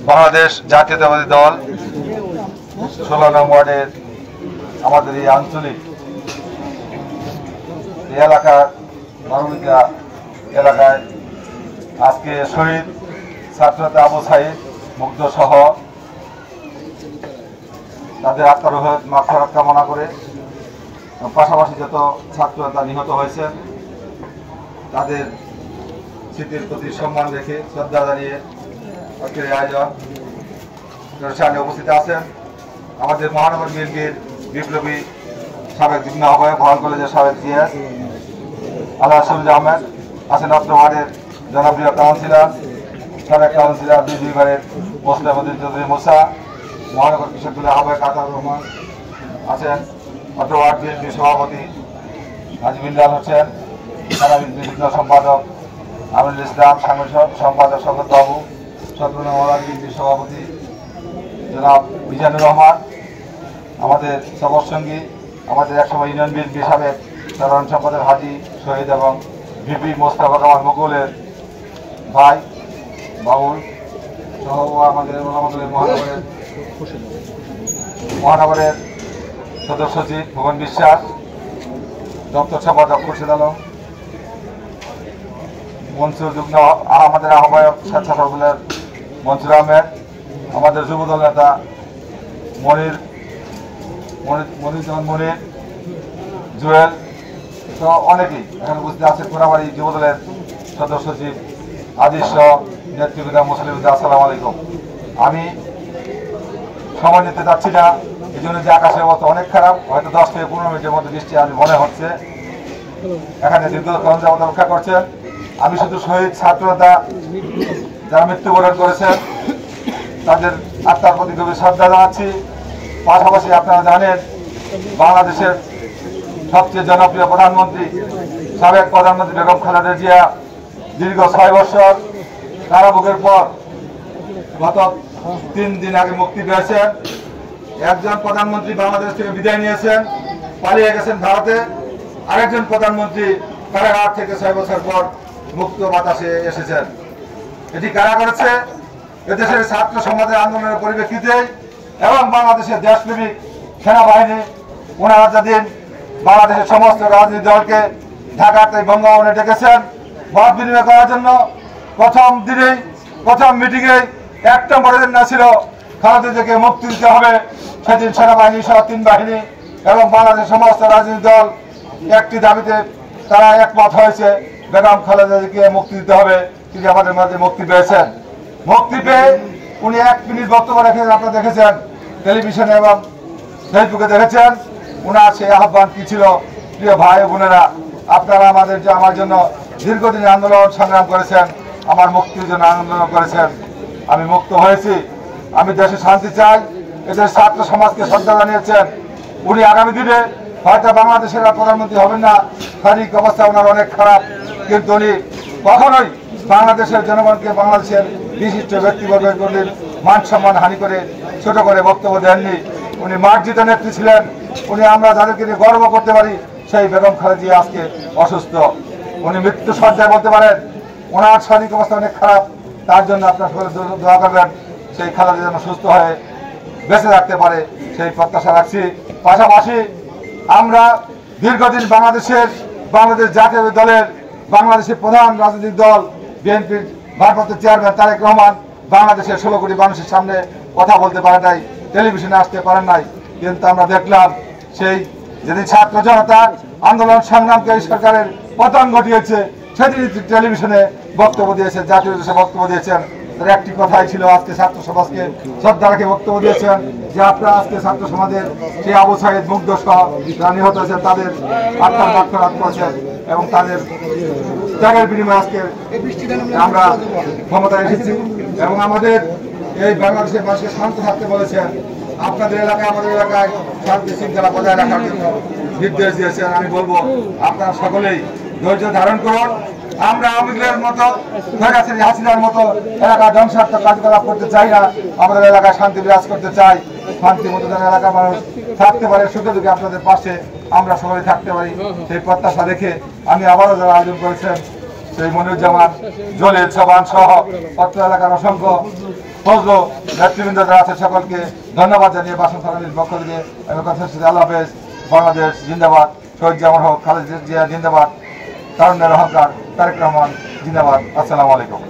বাংলাদেশ জাতীয়তাবাদী দল 16 নং ওয়ার্ডের আমাদের এই আঞ্চলিক এলাকার মানবিকা এলাকায় আজকে শহীদ ছাত্রনেতা আবু সাইদ মুগ্ধ সহ তাদের আত্মার মাগফিরাত কামনা করে পাশাপাশি যত ছাত্রনেতা নিহত হয়েছেন তাদের স্মৃতির প্রতি সম্মান রেখে শ্রদ্ধা জানিয়ে আজকের আয়োজন অনুষ্ঠানে উপস্থিত আছেন আমাদের মহানগর বিএনপির বিপ্লবী সাবেক যুগ্ম আহ্বায়ক ভবন কলেজের সাবেক জিএস আল্লাহ শরীফ আহমেদ আছেন অত্র ওয়ার্ডের জনপ্রিয় কাউন্সিলর সাবেক কাউন্সিলর বিভাগের মোস্তাফুদ্দিন চৌধুরী মুসা মহানগর কৃষক দলের আহ্বায়ক আতাউর রহমান আছেন অত্র ওয়ার্ড বিএনপি সভাপতি আজিবিল্লাল হোসেন সারা বিভিন্ন সম্পাদক আমিনুল ইসলাম সাংগঠনিক সম্পাদক শওকত বাবু 17 নং ওয়ার্ড বিএনপির সভাপতি জনাব মিজানুর রহমান আমাদের সফর সঙ্গী আমাদের একসময় ইউনিয়ন বিএনপি সাবেক সাধারণ সম্পাদক হাজি শহীদ এবং ভিপি মোস্তফা কামাল মুকুলের ভাই বাবুল সহ আমাদের মহানগরের সদস্য সচিব ভুবন বিশ্বাস দপ্তর সম্পাদক খুরশিদ আলম মনসুর যুগ্ম আমাদের আহ্বায়ক স্বেচ্ছাসেবকের মনসুর আহমেদ আমাদের যুবদল নেতা মনির জুয়েল তো অনেকেই এখানে উপস্থিত আছে কোনাবাড়ি যুবদলের সদস্য সচিব আদিশ্য নেতৃবৃন্দ মুসলিম আসসালামু আলাইকুম। আমি সময় নিতে চাচ্ছি না এই জন্য যে আকাশের অবস্থা অনেক খারাপ হয়তো 10 থেকে 15 মিনিটের মধ্যে বৃষ্টি আমি মনে হচ্ছে এখানে দীর্ঘক্ষণ যাবত অপেক্ষা করছেন। আমি শুধু শহীদ ছাত্রনেতা যারা মৃত্যুবরণ করেছেন তাদের আত্মার প্রতি গভীর শ্রদ্ধা জানাচ্ছি। পাশাপাশি আপনারা জানেন বাংলাদেশের সবচেয়ে জনপ্রিয় প্রধানমন্ত্রী সাবেক প্রধানমন্ত্রী বেগম খালেদা জিয়া দীর্ঘ 6 বছর কারাভোগের পর গত 3 দিন আগে মুক্তি পেয়েছেন। একজন প্রধানমন্ত্রী বাংলাদেশ থেকে বিদায় নিয়েছেন, পালিয়ে গেছেন ভারতে। আরেকজন প্রধানমন্ত্রী কারাগার থেকে 6 বছর পর মুক্ত বাতাসে এসেছেন। এটি কারা করেছে? এদেশের ছাত্র সমাজের আন্দোলনের পরিপ্রেক্ষিতে এবং বাংলাদেশের দেশপ্রেমিক সেনাবাহিনী 15 দিন বাংলাদেশের সমস্ত রাজনৈতিক দলকে ঢাকাতে বঙ্গভবনে ডেকেছেন মত বিনিময় করার জন্য। প্রথম দিনেই প্রথম মিটিংয়ে একটা বড় এজেন্ডা ছিল খালেদাকে মুক্তি দিতে হবে। সেদিন সেনাবাহিনী সহ 3 বাহিনী এবং বাংলাদেশের সমস্ত রাজনৈতিক দল একটি দাবিতে তারা একমত হয়েছে বেগম খালেদাকে মুক্তি দিতে হবে। তিনি আমাদের মাঝে মুক্তি পেয়েছেন। মুক্তি পেয়ে উনি 1 মিনিট বক্তব্য রেখেছেন, আপনারা দেখেছেন টেলিভিশনে এবং ফেসবুকে দেখেছেন। উনার সেই আহ্বান কি ছিল? প্রিয় ভাই বোনেরা, আপনারা আমার জন্য দীর্ঘদিন আন্দোলন সংগ্রাম করেছেন, আমার মুক্তির জন্য আন্দোলন করেছেন। আমি মুক্ত হয়েছি। আমি দেশে শান্তি চাই। এদের ছাত্র সমাজকে শ্রদ্ধা জানিয়েছেন। উনি আগামী দিনে হয়তো বাংলাদেশের প্রধানমন্ত্রী হবেন না, শারীরিক অবস্থা ওনার অনেক খারাপ, কিন্তু উনি কখনোই বাংলাদেশের জনগণকে বাংলাদেশের বিশিষ্ট ব্যক্তিবর্গের মান সম্মান হানি করে ছোট করে বক্তব্য দেননি। উনি মার্জিত নেত্রী ছিলেন। উনি আমরা যাদেরকে নিয়ে গর্ব করতে পারি সেই বেগম খালেদা জিয়া আজকে অসুস্থ, উনি মৃত্যু সজ্জায় বলতে পারেন। ওনার শারীরিক অবস্থা অনেক খারাপ, তার জন্য আপনার সকলে দোয়া করবেন সেই খালেদা যেন সুস্থ হয়ে বেঁচে থাকতে পারে সেই প্রত্যাশা রাখছি। পাশাপাশি আমরা দীর্ঘদিন বাংলাদেশ জাতীয় দলের বাংলাদেশের প্রধান রাজনৈতিক দল বিএনপির ভারপ্রাপ্ত চেয়ারম্যান তারেক রহমান বাংলাদেশের 16 কোটি মানুষের সামনে কথা বলতে পারে নাই, টেলিভিশনে আসতে পারেন নাই। কিন্তু আমরা দেখলাম সেই যেদিন ছাত্র জনতা আন্দোলন সংগ্রামকে এই সরকারের পতন ঘটিয়েছে সেদিন টেলিভিশনে বক্তব্য দিয়েছেন, জাতীয় দেশে বক্তব্য দিয়েছেন। তার একটি কথাই ছিল আজকে ছাত্র সমাজকে শ্রদ্ধা রেখে বক্তব্য দিয়েছেন যে আপনারা আজকে ছাত্র সমাজের সেই আবু সাইদ মুগ্ধ সহ যারা নিহত হয়েছেন তাদের আত্মার মাগফিরাত করেছেন এবং তাদের ত্যাগের বিনিময়ে আজকে আমরা ক্ষমতায় এসেছি এবং আমাদের এই বাংলাদেশের মানুষকে শান্ত থাকতে বলেছেন। আপনাদের এলাকায় আমাদের এলাকায় শান্তি শৃঙ্খলা বজায় রাখার জন্য নির্দেশ দিয়েছেন। আমি বলবো আপনারা সকলেই ধৈর্য ধারণ করুন। আমরা আওয়ামী লীগের মতো হাসিনার মতো এলাকা ধ্বংসাত্মক কার্যকলাপ করতে চাই না। আমাদের এলাকায় শান্তি বিরাজ করতে চাই, শান্তি মতো যেন এলাকার মানুষ থাকতে পারে, সুখে দুঃখে আপনাদের পাশে আমরা সকলে থাকতে পারি সেই প্রত্যাশা রেখে আমি আবারও যারা আয়োজন করেছেন সেই মনিরুজ্জামান, জলিল, সোবান সহ অত্র এলাকার অসংখ্য ফজল নেতৃবৃন্দ যারা আছে সকলকে ধন্যবাদ জানিয়ে বাসন ফ্যামিলির পক্ষ থেকে আমি কথা শেষ করছি। আল্লাহ হাফেজ। বাংলাদেশ জিন্দাবাদ। শহীদ জামান হোক, খালেদা জিয়া জিন্দাবাদ। তারুণ্যের অহংকার তারেক রহমান জিন্দাবাদ। আসসালামু আলাইকুম।